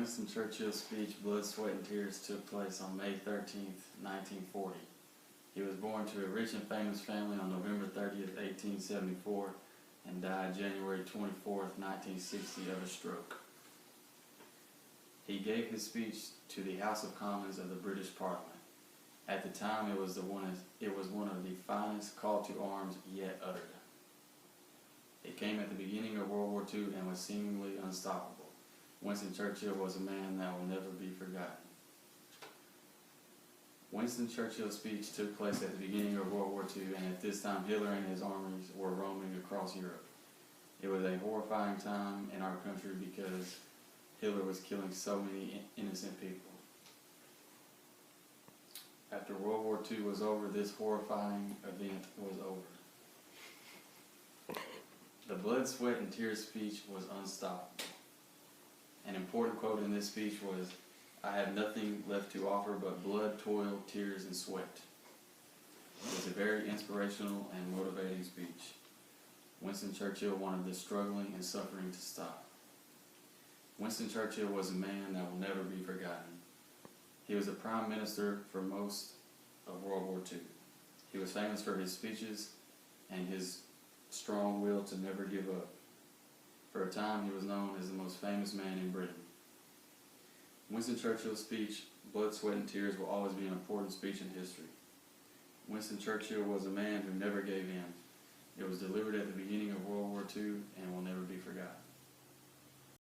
Winston Churchill's speech, Blood, Sweat, and Tears, took place on May 13th, 1940. He was born to a rich and famous family on November 30th, 1874, and died January 24th, 1960 of a stroke. He gave his speech to the House of Commons of the British Parliament. At the time, it was one of the finest call to arms yet uttered. It came at the beginning of World War II and was seemingly unstoppable. Winston Churchill was a man that will never be forgotten. Winston Churchill's speech took place at the beginning of World War II, and at this time Hitler and his armies were roaming across Europe. It was a horrifying time in our country because Hitler was killing so many innocent people. After World War II was over, this horrifying event was over. The Blood, Sweat, and Tears speech was unstoppable. An important quote in this speech was, "I have nothing left to offer but blood, toil, tears, and sweat." It was a very inspirational and motivating speech. Winston Churchill wanted the struggling and suffering to stop. Winston Churchill was a man that will never be forgotten. He was a prime minister for most of World War II. He was famous for his speeches and his strong will to never give up. For a time, he was known as the most famous man in Britain. Winston Churchill's speech, Blood, Sweat, and Tears, will always be an important speech in history. Winston Churchill was a man who never gave in. It was delivered at the beginning of World War II and will never be forgotten.